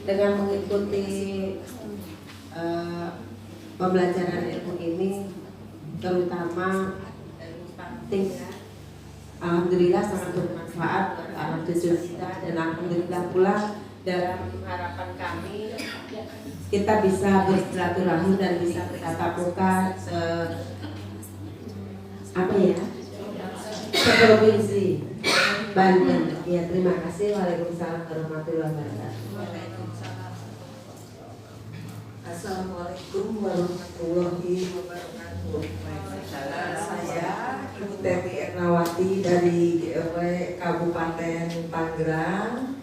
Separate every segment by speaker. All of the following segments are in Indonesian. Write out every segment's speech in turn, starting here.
Speaker 1: Dengan mengikuti pembelajaran ilmu ini, terutama alhamdulillah sangat bermanfaat buat anak cucu kita, dan alhamdulillah pula dalam harapan kami kita bisa bersilaturahmi dan bisa bertatap muka seprovinsi Banten. Ya, terima kasih. Waalaikumsalam warahmatullahi wabarakatuh.
Speaker 2: Assalamualaikum warahmatullahi wabarakatuh. Saya Ibu Teti Ernawati dari GEW Kabupaten Tangerang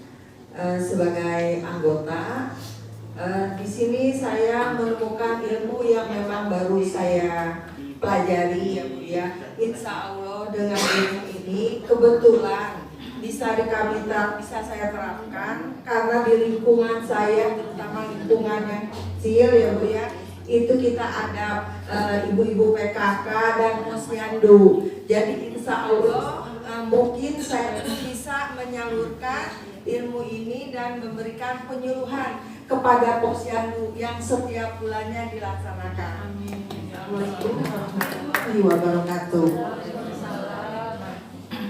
Speaker 2: sebagai anggota. Di sini saya menemukan ilmu yang memang baru saya pelajari, ya Bu ya. Insya Allah dengan ilmu ini kebetulan bisa saya terapkan karena di lingkungan saya, terutama lingkungan yang kecil, ya Bu ya, itu kita ada ibu-ibu PKK dan posyandu. Jadi insya Allah mungkin saya bisa menyalurkan ilmu ini dan memberikan penyuluhan kepada posyandu yang setiap bulannya dilaksanakan. Assalamualaikum warahmatullahi wabarakatuh.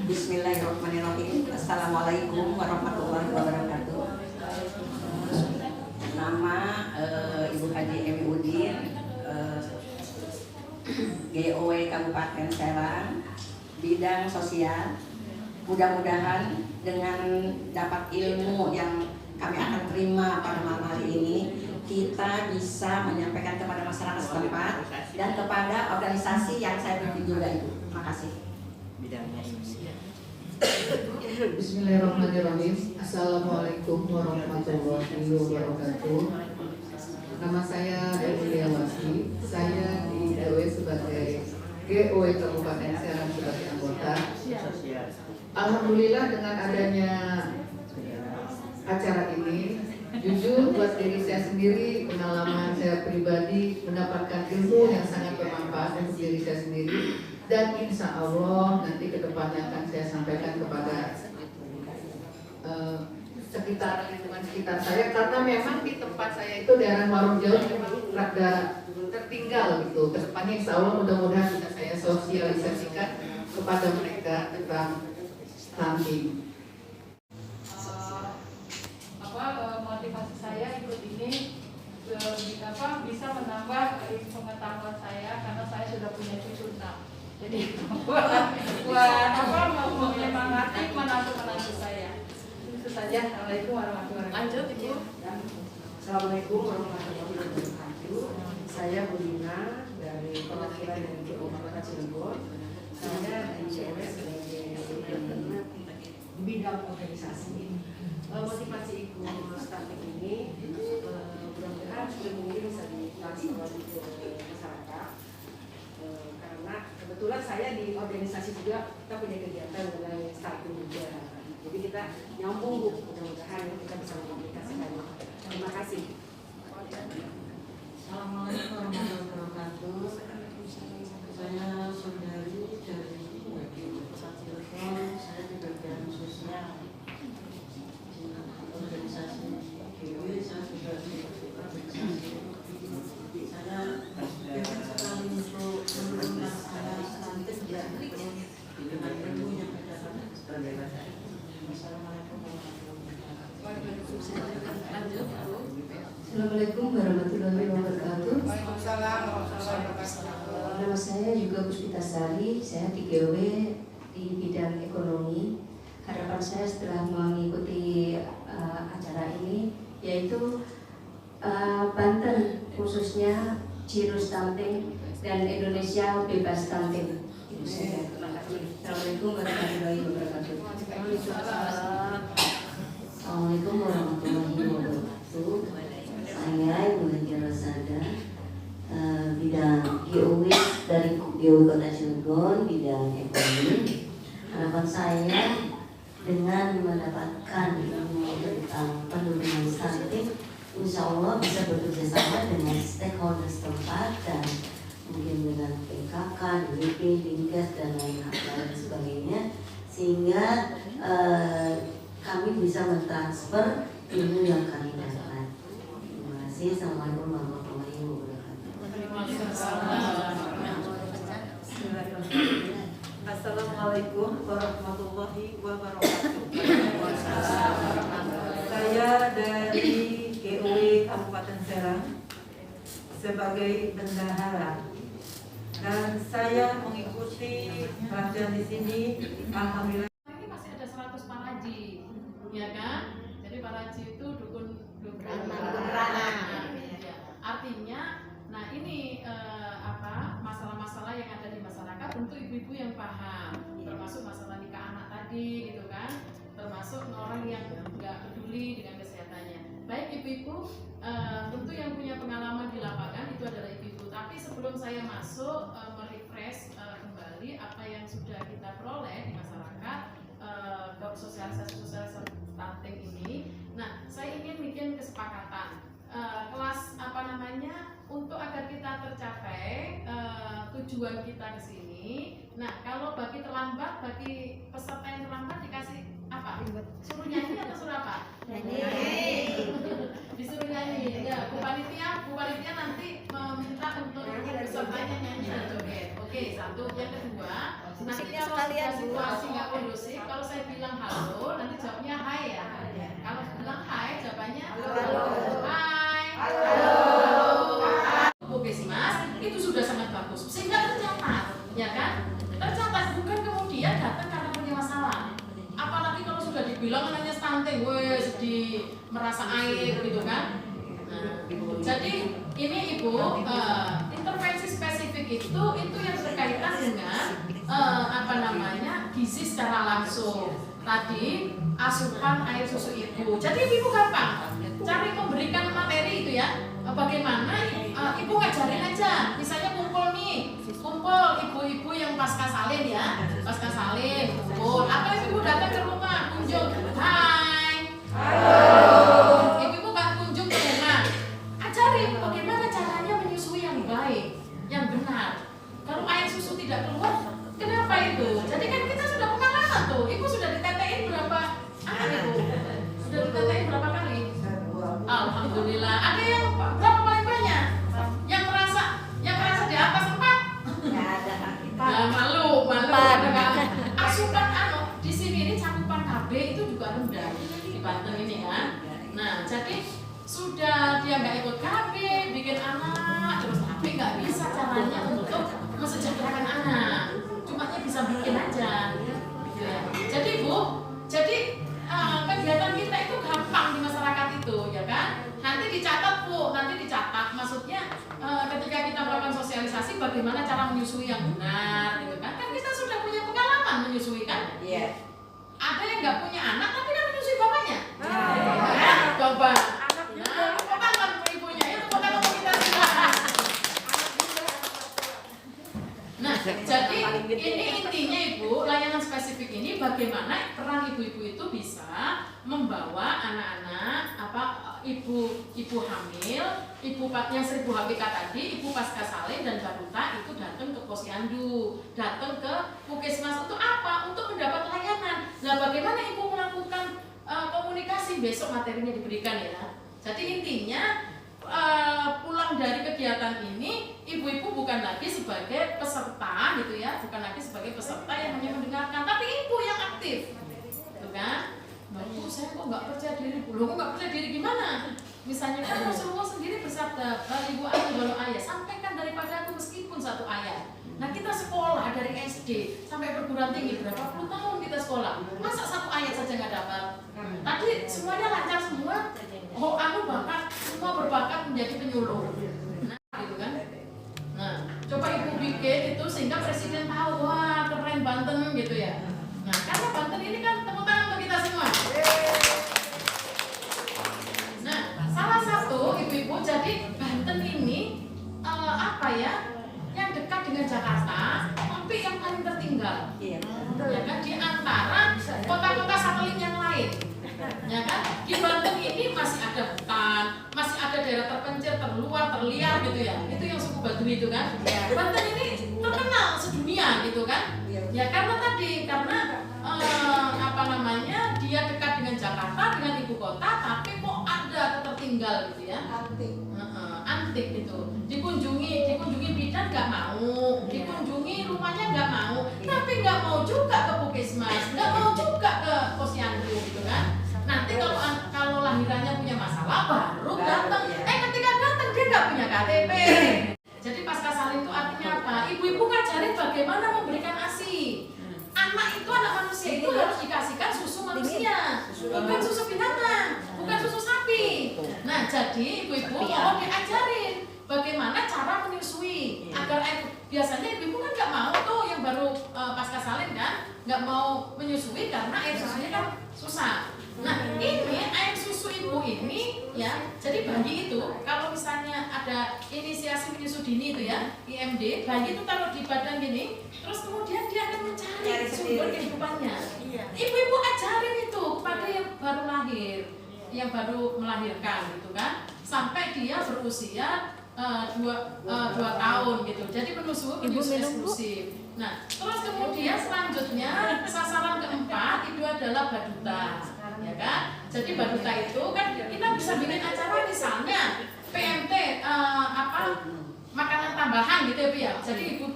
Speaker 3: Bismillahirrahmanirrahim. Assalamualaikum warahmatullahi wabarakatuh. Nama Ibu Haji Emi Udin, GOW Kabupaten Serang, bidang sosial. Mudah-mudahan dengan dapat ilmu yang kami akan terima pada malam hari ini, kita bisa menyampaikan kepada masyarakat setempat dan kepada organisasi yang saya pimpin juga, Ibu. Terima kasih.
Speaker 4: Bismillahirrahmanirrahim. Assalamualaikum warahmatullahi wabarakatuh. Nama saya Emilia Wasi. Saya di GW sebagai GOW Kabupaten Serang sebagai anggota. Alhamdulillah dengan adanya acara ini, jujur buat diri saya sendiri, pengalaman saya pribadi mendapatkan ilmu yang sangat bermanfaat untuk diri saya sendiri, dan insya Allah nanti kedepannya akan saya sampaikan kepada lingkungan sekitar saya, karena memang di tempat saya itu daerah Warung Jauh memang rada tertinggal gitu. Kedepannya insya Allah mudah-mudahan bisa saya sosialisasikan kepada mereka tentang stunting.
Speaker 5: Motivasi saya ikut ini bisa menambah pengetahuan saya karena saya sudah punya cucu 6. Jadi menyemangati menantu saya. Itu saja. Assalamualaikum warahmatullahi wabarakatuh. Lanjut Ibu.
Speaker 6: Assalamualaikum warahmatullahi wabarakatuh. Saya Budina dari perwakilan dari GO Kabupaten Cirebon. Saya di GW sebagai di bidang organisasi. Motivasi ikut stunting ini mudah-mudahan ilmu ini bisa ditransfer ke masyarakat, karena kebetulan saya di organisasi juga kita punya kegiatan mengenai stunting juga, jadi kita nyambung Bu, mudah-mudahan kita bisa mengaplikasikan. Terima kasih.
Speaker 7: Assalamualaikum warahmatullahi wabarakatuh. Saya Saudari dari Kota Cirebon. Saya di bagian sosial organisasi GW. Saya juga di organisasi. Saya ingin sekali untuk menurunkan saya stunting dengan ilmu yang kita dapat. Assalamualaikum warahmatullahi wabarakatuh.
Speaker 8: Assalamualaikum warahmatullahi wabarakatuh.
Speaker 2: Waalaikumsalam warahmatullahi wabarakatuh.
Speaker 8: Nama saya juga Puspita Sari, saya di GW di bidang ekonomi. Harapan saya setelah mengikuti acara ini yaitu Banten khususnya zero stunting dan Indonesia bebas stunting. Itu saja. Terima kasih. Assalamualaikum warahmatullahi wabarakatuh. Assalamualaikum warahmatullahi wabarakatuh. Saya Ibu Hadi Rosada, bidang GOW dari GOW Kota Cilegon, bidang ekonomi. Harapan saya dengan mendapatkan ilmu tentang penurunan stunting, insya Allah bisa bekerja sama dengan stakeholder setempat dan mungkin dengan PKK, DWP, Dinkes dan lain sebagainya, sehingga kami bisa mentransfer ilmu yang kami dapat. Terima kasih. Assalamualaikum warahmatullahi wabarakatuh.
Speaker 2: Assalamualaikum warahmatullahi wabarakatuh. Saya dari GOW Kabupaten Serang sebagai bendahara, dan saya mengikuti pelatihan di sini. Alhamdulillah.
Speaker 5: Ini masih ada 100 paraji, ya kan? Jadi paraji itu dukun beranak. Ya. Artinya, nah ini masalah-masalah yang ada di masyarakat tentu ibu-ibu yang paham, termasuk masalah nikah anak tadi, gitu kan? Termasuk orang yang nggak peduli dengan kesehatannya. Baik ibu-ibu, tentu yang punya pengalaman di lapangan itu adalah ibu-ibu. Tapi sebelum saya masuk merefresh kembali apa yang sudah kita peroleh di masyarakat, sosialisasi stunting ini. Nah, saya ingin bikin kesepakatan kelas untuk agar kita tercapai tujuan kita di sini. Nah, kalau bagi peserta yang terlambat dikasih apa? Suruh nyanyi atau suruh apa? Nyanyi. Disuruh nyanyi. Ya, Bu panitia nanti meminta untuk pesertanya nyanyi dan joget. Oke, satu. Yang kedua, nanti kalau sudah situasi nggak kondusif, kalau saya bilang halo, nanti jawabnya hai ya. Kalau bilang hai, jawabannya halo. Hai. Halo. Oke sih Mas, itu sudah sangat bagus. Sehingga tercatat, ya kan? Tercatat, bukan kemudian datang karena punya masalah. Apalagi kalau sudah dibilang anaknya stunting, weh sedih, merasa aib gitu kan. Nah, jadi ini Ibu, intervensi spesifik itu yang berkaitan dengan gizi secara langsung. Tadi asupan air susu ibu. Jadi ibu gampang cari memberikan materi itu ya. Bagaimana ibu ngajarin aja. Misalnya kumpul ibu-ibu yang pasca salin ya. Pasca salin kumpul. Apa ibu datang ke rumah kunjung. Hai. Halo. Ibu gak kunjung ke rumah. Ajarin bagaimana caranya menyusui yang baik, yang benar. Kalau air susu tidak keluar, kenapa itu? Jadi kan kita sudah pengalaman tuh. Ibu sudah ditetein berapa? Ibu sudah ditetein berapa kali? Alhamdulillah. Ada yang berapa paling banyak? Yang merasa di atas 4? Nggak ada. Nah, malu. Asupan di sini ini cakupan KB itu juga rendah di Banten ini kan. Nah, jadi sudah dia nggak ikut KB, bikin anak terus, tapi nggak bisa caranya untuk mesejahterakan anak. Cumanya bisa bikin aja. Jadi Bu, kegiatan kita itu gampang di masyarakat itu, ya kan? Nanti dicatat Bu, maksudnya ketika kita melakukan sosialisasi bagaimana cara menyusui yang benar, gitu kan? Kan kita sudah punya pengalaman menyusui kan? Iya. Ada yang nggak punya anak tapi kan menyusui bapaknya. Coba. Nah, pengalaman ibunya itu pengalaman kita juga. Nah, jadi ini intinya Ibu, layanan spesifik ini bagaimana peran ibu-ibu itu bisa membawa anak-anak ibu hamil, ibu yang 1000 HPK tadi, ibu pasca salin dan baruta itu datang ke posyandu, datang ke puskesmas untuk apa? Untuk mendapat layanan. Nah, bagaimana ibu melakukan komunikasi besok materinya diberikan ya. Jadi intinya pulang dari kegiatan ini, ibu-ibu bukan lagi sebagai peserta gitu ya, bukan lagi sebagai peserta yang hanya mendengarkan, tapi ibu yang aktif, gitu kan? Nah, saya kok nggak percaya diri, kok nggak percaya diri gimana? Misalnya kan Rasulullah sendiri bersabda, baligu ayat walau ayat, sampaikan daripada aku meskipun satu ayat. Nah kita sekolah dari SD sampai perguruan tinggi berapa puluh tahun kita sekolah, masa satu ayat saja nggak dapat? Tadi semuanya lancar semua, bakat, semua berbakat menjadi penyuluh. Nah gitu kan. Nah coba ibu bikin itu sehingga presiden tahu, wah keren Banten gitu ya. Nah karena Banten ini kan tepuk tangan untuk kita semua. Nah salah satu ibu-ibu, jadi Banten ini yang dekat dengan Jakarta, tapi yang paling tertinggal. Ya kan, di antara kota-kota satelit yang lain. Ya kan, di Banten ini masih ada hutan, masih ada daerah terpencil, terluar, terliar gitu ya. Itu yang suku Baduy itu kan. Banten ini terkenal sedunia gitu kan. Ya karena dia dekat dengan Jakarta, dengan ibu kota, tapi kok ada tertinggal gitu ya. Antik gitu. Dikunjungi bidan nggak mau, dikunjungi rumahnya nggak mau, tapi nggak mau juga ke Puskesmas, nggak mau juga ke posyandu gitu kan. Nanti kalau lahirannya punya masalah baru datang. Ketika datang dia nggak punya KTP. Jadi pasca salin itu artinya apa? Ibu-ibu ngajarin bagaimana memberikan ASI. Anak manusia itu harus dikasihkan susu manusia, bukan susu binatang, bukan susu sapi. Nah jadi ibu-ibu mau diajarin bagaimana cara menyusui agar biasanya ibu-ibu kan nggak mau tuh yang baru pasca salin kan, nggak mau menyusui karena air susunya kan susah. Nah ini air susu ibu ini ya, jadi bayi itu kalau misalnya ada inisiasi menyusu dini itu ya, IMD, bayi itu taruh di badan gini, terus kemudian dia akan mencari sumber kehidupannya. Ibu-ibu ajarin itu kepada yang baru lahir, yang baru melahirkan gitu kan, sampai dia berusia 2 tahun gitu. Jadi menyusu eksklusif. Nah, terus kemudian selanjutnya sasaran keempat itu adalah baduta, ya kan? Jadi baduta itu kan kita bisa bikin acara misalnya PMT makanan tambahan gitu ya Bu ya. Jadi ibu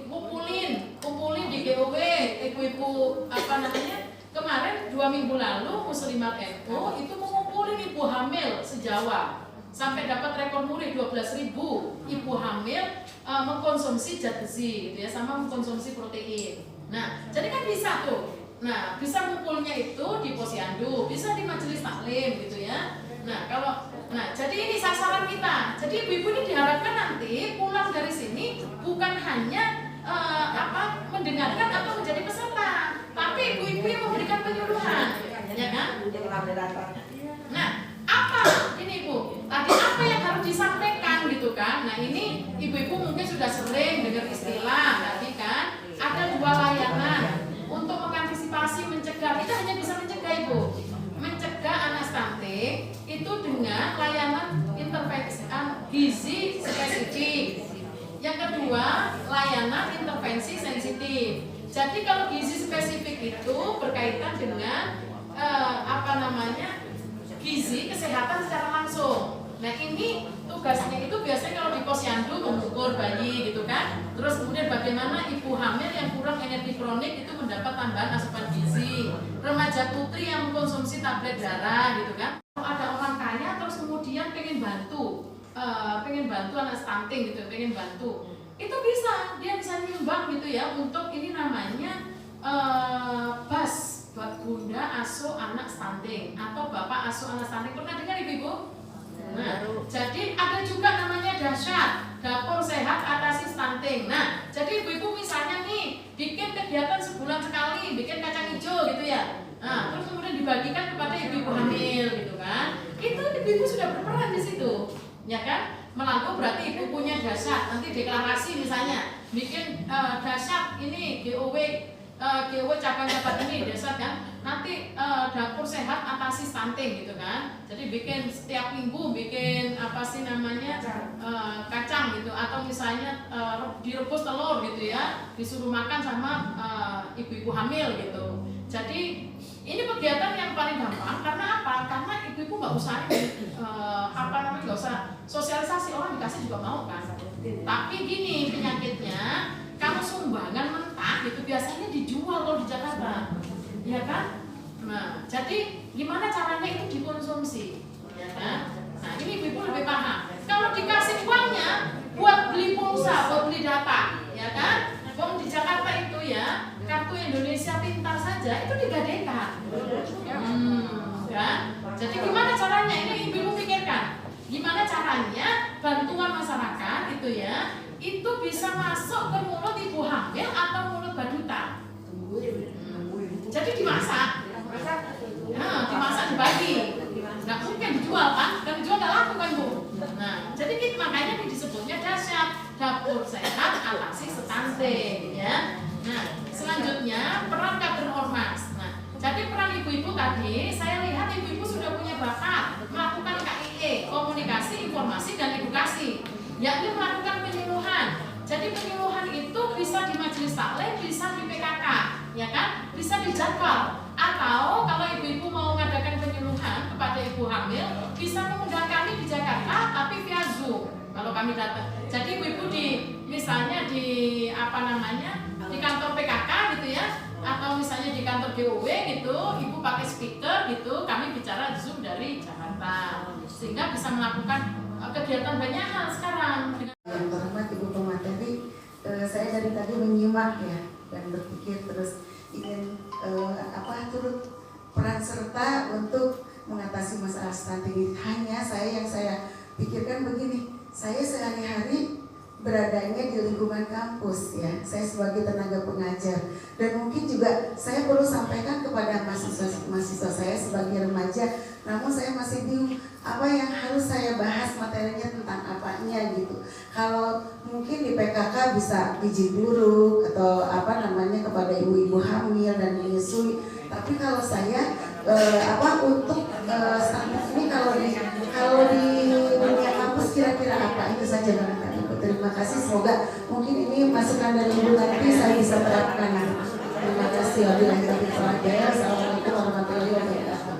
Speaker 5: kumpulin di GOW, ibu-ibu kemarin 2 minggu lalu Muslimat NU itu mengumpulin ibu hamil se-Jawa. Sampai dapat rekor muri 12.000 ibu hamil mengkonsumsi zat besi gitu ya, sama mengkonsumsi protein. Nah, jadi kan bisa tuh. Nah, bisa ngumpulnya itu di posyandu, bisa di majelis taklim gitu ya. Nah, jadi ini sasaran kita. Jadi ibu-ibu ini diharapkan nanti pulang dari sini bukan hanya mendengarkan atau menjadi peserta, tapi ibu-ibu yang memberikan penyuluhan, ya kan? Nah, ini Bu, tadi apa yang harus disampaikan gitu kan? Nah ini ibu-ibu mungkin sudah sering dengar istilah tadi kan, ada 2 layanan untuk mengantisipasi mencegah. Kita hanya bisa mencegah Ibu, mencegah anak stunting itu dengan layanan intervensi gizi spesifik. Yang kedua, layanan intervensi sensitif. Jadi kalau gizi spesifik itu berkaitan dengan gizi kesehatan secara langsung. Nah ini tugasnya itu biasanya kalau di posyandu mengukur bayi gitu kan. Terus kemudian bagaimana ibu hamil yang kurang energi kronik itu mendapat tambahan asupan gizi. Remaja putri yang mengkonsumsi tablet darah gitu kan. Kalau ada orang kaya terus kemudian pengen bantu anak stunting gitu, pengen bantu. Itu bisa, dia bisa nyumbang gitu ya untuk ini namanya BAS. Bunda asuh anak stunting atau bapak asuh anak stunting, pernah dengar ibu-ibu? Nah, jadi ada juga namanya Dasyat, dapur sehat atasi stunting. Nah, jadi ibu-ibu misalnya nih bikin kegiatan sebulan sekali, bikin kacang hijau gitu ya. Nah, terus kemudian dibagikan kepada ibu-ibu hamil gitu kan. Itu ibu-ibu sudah berperan di situ, ya kan? Melaku berarti ibu punya Dasyat, nanti deklarasi misalnya bikin Dasyat ini GOW cabang-cabang ini desa kan, nanti dapur sehat atasi stunting gitu kan. Jadi bikin setiap minggu bikin kacang gitu, atau misalnya direbus telur gitu ya, disuruh makan sama ibu-ibu hamil gitu. Jadi ini kegiatan yang paling gampang karena apa? Karena ibu-ibu nggak usah nggak usah sosialisasi, orang dikasih juga mau kan. Tapi gini penyakitnya, kalau sumbangan mentah itu biasanya dijual kalau di Jakarta, ya kan? Nah, jadi gimana caranya itu dikonsumsi, ya kan? Nah, ini ibu lebih paham. Kalau dikasih uangnya buat beli pulsa, buat beli data, ya kan? Uang saja itu digadekan. Kan? Jadi gimana caranya? Ini ibu pikirkan. Gimana caranya bantuan masyarakat itu ya, itu bisa masuk ke mulut ibu hamil atau mulut baduta. Jadi dimasak. Nah, dimasak dibagi. Nggak mungkin dijual kan? Kalau dijual nggak laku kan Bu. Nah, jadi makanya disebutnya dahsyat dapur sehat atasi stunting ya. Nah, selanjutnya peran kader ormas. Nah, jadi peran ibu-ibu tadi saya lihat ibu-ibu sudah punya bakat melakukan KIE, komunikasi, informasi dan edukasi, yakni melakukan penyuluhan. Jadi penyuluhan itu bisa di majelis taklim, bisa di PKK, ya kan? Bisa dijadwal. Atau kalau ibu-ibu mau mengadakan penyuluhan kepada ibu hamil, bisa mengundang kami di Jakarta tapi via Zoom. Kalau kami datang. Jadi ibu-ibu misalnya di di kantor PKK gitu ya, atau misalnya di kantor DOW gitu, ibu pakai speaker gitu, kami bicara Zoom dari Jakarta. Sehingga bisa melakukan kegiatan banyak hal sekarang.
Speaker 9: Yang terhormat Ibu Pemateri, saya dari tadi menyimak ya dan berpikir terus ingin turut peran serta untuk mengatasi masalah stunting. Hanya yang saya pikirkan begini, saya sehari-hari beradanya di lingkungan kampus ya, saya sebagai tenaga pengajar, dan mungkin juga saya perlu sampaikan kepada mahasiswa saya sebagai remaja, namun saya masih bingung apa yang harus saya bahas materinya tentang apanya gitu. Kalau mungkin di PKK bisa izin buruk atau kepada ibu-ibu hamil dan menyusui, tapi kalau saya untuk ini kalau di dunia kampus kira-kira apa, itu saja barangkali. Terima kasih, semoga mungkin ini masukan dari Ibu nanti saya bisa terapkan. Terima kasih. Wabillahi taufiq wal hidayah. Assalamualaikum warahmatullahi wabarakatuh.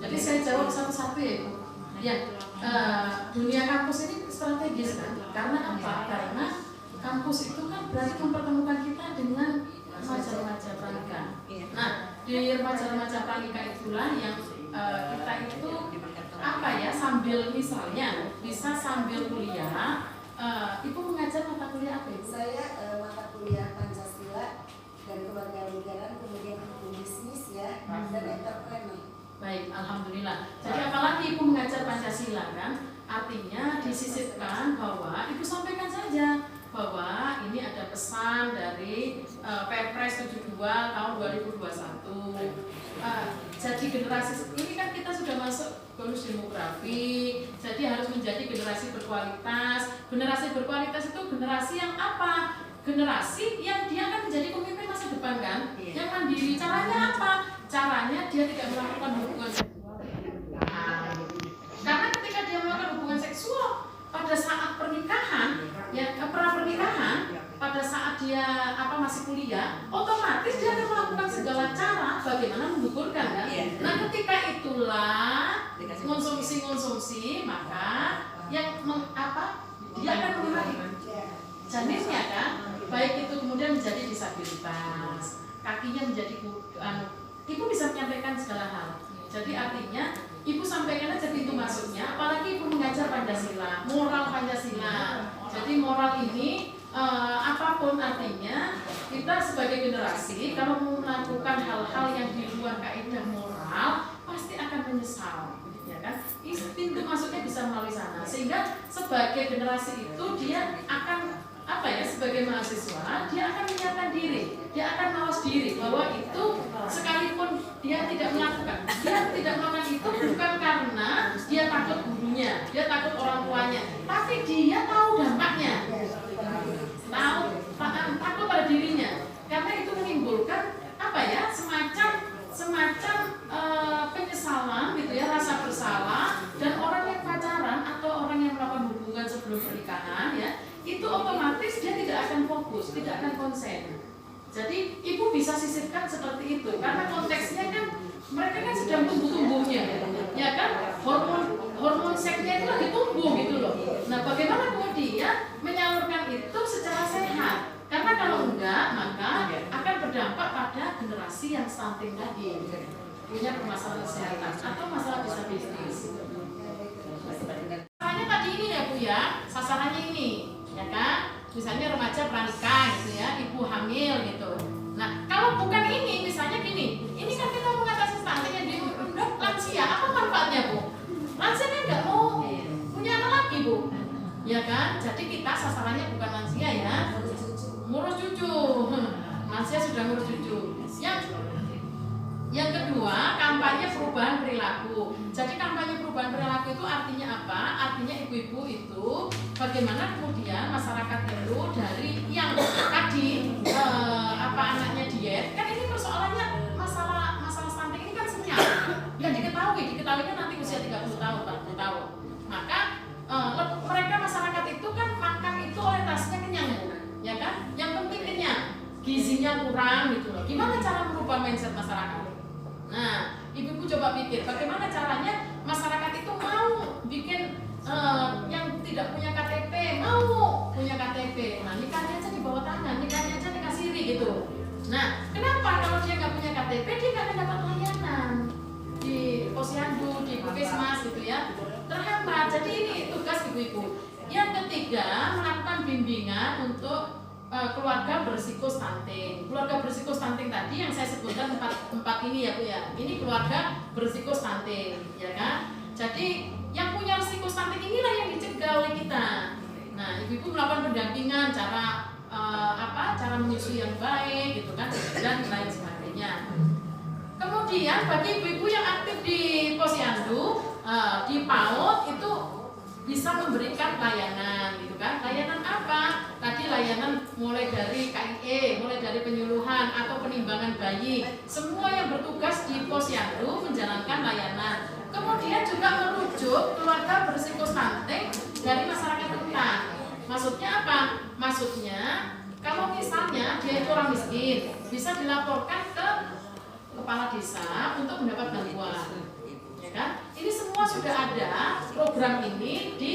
Speaker 5: Jadi saya jawab satu-satu ya Ibu. Ya, dunia kampus ini strategis kan? Karena apa? Karena kampus itu kan berarti mempertemukan kita dengan remaja-remaja pranika. Nah, di remaja-remaja pranika itulah yang kita itu sambil misalnya bisa sambil kuliah, Ibu mengajar mata kuliah apa Ibu?
Speaker 9: Saya mata kuliah Pancasila dan Kewarganegaraan, kemudian hukum bisnis ya, dan entrepreneur.
Speaker 5: Baik, alhamdulillah. Jadi apalagi Ibu mengajar Pancasila kan, artinya disisipkan bahwa Ibu sampaikan saja bahwa ini ada pesan dari Perpres 72 tahun 2021. Jadi generasi ini kan kita sudah masuk bonus demografi, jadi harus menjadi generasi berkualitas. Generasi berkualitas itu generasi yang apa? Generasi yang dia akan menjadi pemimpin masa depan kan, yang mandiri. Caranya apa? Caranya dia tidak melakukan hubungan seksual. Karena ketika dia melakukan hubungan seksual pada saat pernikahan, ya pernikahan, pada saat dia masih kuliah, otomatis dia akan melakukan segala cara bagaimana menggugurkan kan. Nah ketika itulah konsumsi, maka yang dia akan mengurangi janinnya kan, baik itu kemudian menjadi disabilitas, kakinya menjadi Ibu bisa menyampaikan segala hal. Jadi artinya Ibu sampaikan aja pintu masuknya, apalagi Ibu mengajar Pancasila, moral Pancasila. Jadi moral ini apapun artinya, kita sebagai generasi kalau melakukan hal-hal yang di luar kaidah moral pasti akan menyesal, ya kan? Pintu masuknya bisa melalui sana, sehingga sebagai generasi itu dia akan sebagai mahasiswa dia akan menyiapkan diri, dia akan mawas diri bahwa itu sekalipun dia tidak melakukan itu bukan karena dia takut gurunya, dia takut orang tuanya, tapi dia tahu dampaknya, takut pada dirinya, karena itu menimbulkan semacam penyesalan gitu ya, rasa bersalah, dan orang yang pacaran atau orang yang melakukan hubungan sebelum pernikahan ya, itu otomatis dia tidak akan fokus, tidak akan konsen. Jadi Ibu bisa sisipkan seperti itu, karena konteksnya kan mereka kan sedang tumbuh-tumbuhnya, ya kan, hormon seksnya itu lagi tumbuh gitu loh. Nah bagaimana kemudian menyalurkan itu secara sehat? Karena kalau enggak, maka akan berdampak pada generasi yang stunting tadi, punya permasalahan kesehatan atau masalah disabilitas. Sasarannya tadi ini ya Bu ya, sasarannya ini, ya kan? misalnya remaja pranikah gitu ya, ibu hamil gitu. Nah kalau bukan ini, misalnya gini, ini kan kita mengatasi stunting yang di lansia, apa manfaatnya Bu? Lansia kan nggak mau punya anak lagi Bu, ya kan? Jadi kita sasarannya bukan lansia ya, ngurus cucu. Lansia sudah ngurus cucu. Yang kedua, kampanye perubahan perilaku. Jadi kampanye perubahan perilaku itu artinya apa? Artinya ibu-ibu itu bagaimana kemudian masyarakat itu dari yang tadi anaknya diet, kan ini persoalannya masalah stunting ini kan senyap. Tidak diketahuinya nanti usia 30 tahun, 40 tahun. Maka mereka masyarakat itu kan makan itu orientasinya kenyang, ya kan? Yang penting kenyang, gizinya kurang gitu loh. Gimana cara merubah mindset masyarakat? Nah, ibu-ibu coba pikir bagaimana caranya masyarakat itu mau bikin yang tidak punya KTP mau punya KTP. Nah, nikahnya aja di bawah tangan, nikahnya aja nikah siri gitu. Nah, kenapa kalau dia nggak punya KTP dia nggak akan dapat layanan di posyandu, di puskesmas gitu ya, terhambat. Jadi ini tugas ibu-ibu. Yang ketiga, melakukan bimbingan untuk keluarga berisiko stunting. Keluarga berisiko stunting tadi yang saya sebutkan empat ini ya Bu ya. Ini keluarga berisiko stunting, ya kan? Jadi yang punya risiko stunting inilah yang dicegah oleh kita. Nah, ibu-ibu melakukan pendampingan cara cara menyusui yang baik gitu kan, dan lain sebagainya. Kemudian bagi ibu-ibu yang aktif di posyandu, di PAUD itu bisa memberikan layanan gitu kan. Layanan apa? Tadi layanan mulai dari KIE, mulai dari penyuluhan atau penimbangan bayi. Semua yang bertugas di posyandu menjalankan layanan. Kemudian juga merujuk keluarga berisiko stunting dari masyarakat rentan. Maksudnya apa? Maksudnya kalau misalnya dia itu orang miskin, bisa dilaporkan ke kepala desa untuk mendapat bantuan. Ya kan? Ini semua sudah ada program ini di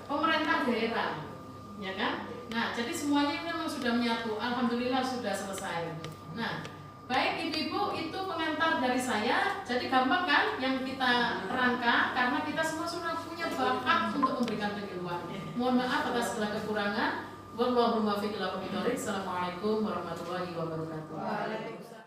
Speaker 5: pemerintah daerah, ya kan? Nah, jadi semuanya memang sudah menyatu. Alhamdulillah sudah selesai. Nah, baik ibu-ibu itu pengantar dari saya. Jadi gampang kan yang kita rangka karena kita semua sudah punya bakat untuk memberikan penyuluhan. Mohon maaf atas segala kekurangan. Wallahualam. Assalamualaikum warahmatullahi wabarakatuh.